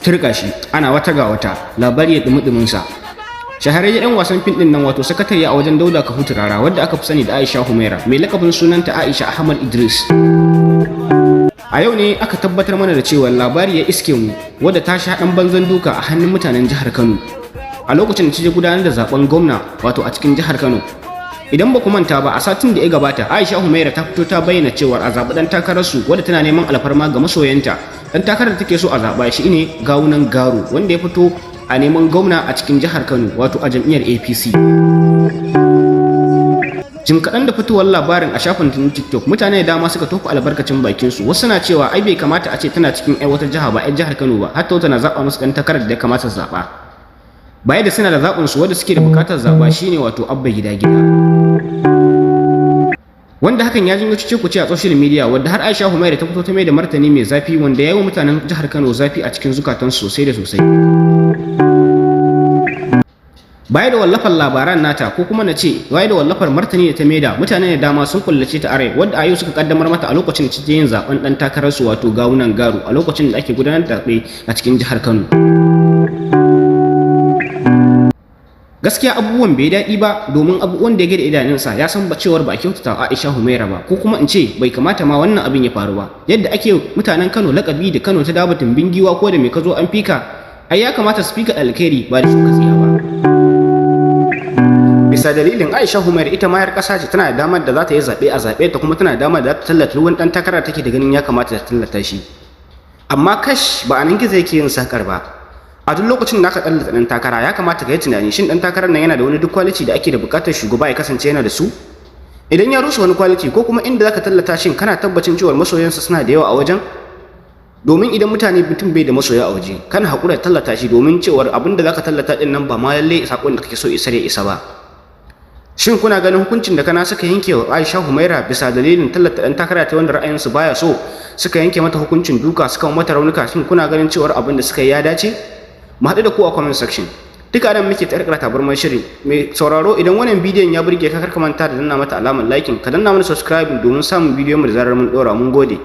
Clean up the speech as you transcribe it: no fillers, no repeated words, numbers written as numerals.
turka shi ana wata ga wata labari ya dumi sa. Shahararren yan wasan fim din nan wato sakatare a wajen Dauda Kahutu Rara wadda aka fi sani da Aisha Humaira mai lakabin sunanta Aisha Ahmad Idris. A yau ne aka tabbatar mana da cewa labari ya iske mu wadda ta sha dan banzan duka a hannun mutanen jihar Kano a lokacin da ta gudanar da zaben gwamna wato a cikin jihar Kano. Idan ba ku manta ba a satin da ya gabata Aisha Humaira ta fito ta bayyana cewa a zaɓi dan takararsu wadda tana neman alfarma ga masoyanta. Dan takarar da take so a zaɓa shi ne Gawunan Garu wanda ya fito a neman gwamna a cikin jihar Kano wato a jam'iyyar APC. Jim kaɗan da fitowar labarin a shafin TikTok mutane da dama suka tofa albarkacin bakinsu. Wasu na cewa ai bai kamata a ce tana cikin wata jiha ba ai jihar Kano ba, hatta tana zaɓa musu ɗan takarar da ya kamata su zaɓa. Baya da suna da zaɓin su wanda suke da buƙatar zaɓa shine wato Abba Gida Gida. Wanda hakan ya janyo cece-kuce a social media wadda har Aisha Humaira ta fito ta mai da martani mai zafi wanda ya yi wa mutanen jihar Kano zafi a cikin zukatansu sosai da sosai. Baya da wallafar labaran nata ko kuma na ce baya da wallafar martani da ta maida mutane da dama sun kullace ta arai wadda a yau suka kaddamar mata a lokacin da take yin zaben dan takararsu wato Gawunan Garu a lokacin da ake gudanar da zaɓe a cikin jihar Kano. Gaskiya abubuwan bai daɗi ba domin abubuwan da ya gada idanunsa ya san ba cewar ba a kyautata Aisha Humaira ba ko kuma in ce bai kamata ma wannan abin ya faru ba yadda ake mutanen Kano lakabi da Kano ta dawo tumbin giwa ko da mai ka zo an fika ai ya kamata su fika alkhairi ba da shuka tsiya ba. Bisa dalilin Aisha Humaira ita ma yar ƙasa ce tana da damar da za ta yi zaɓe a zaɓe ta kuma tana da damar da za ta tallata ruwan ɗan takara take da ganin ya kamata ta tallata shi. Amma kash ba a nan gizo yake yin sakar ba. A duk lokacin da aka tallata ɗan takara ya kamata ka yi tunani shin ɗan takarar nan yana da wani duk kwaliti da ake da buƙatar shugaba ya kasance yana da su? Idan ya rusa wani kwaliti ko kuma inda zaka tallata shin kana tabbacin cewa masoyansa suna da yawa a wajen? Domin idan mutum bai da masoya a waje kana haƙura da tallata shi domin cewar abin da zaka tallata ɗin nan ba ma lalle saƙon da kake so isar ya isa ba. Shin kuna ganin hukuncin da kana suka yanke wa Aisha Humaira bisa dalilin tallata ɗan takara ta wanda ra'ayinsu baya so suka yanke mata hukuncin duka suka mata raunuka shin kuna ganin cewar abin da suka yi ya dace? Mu haɗu da ku a comment section. Duka nan muke tsarkar tabarmar shirin. Mai sauraro idan wannan bidiyon ya burge ka kar ka manta da danna mata alamar liking ka danna mana subscribe domin samun bidiyon mu da zarar mun ɗora mun gode.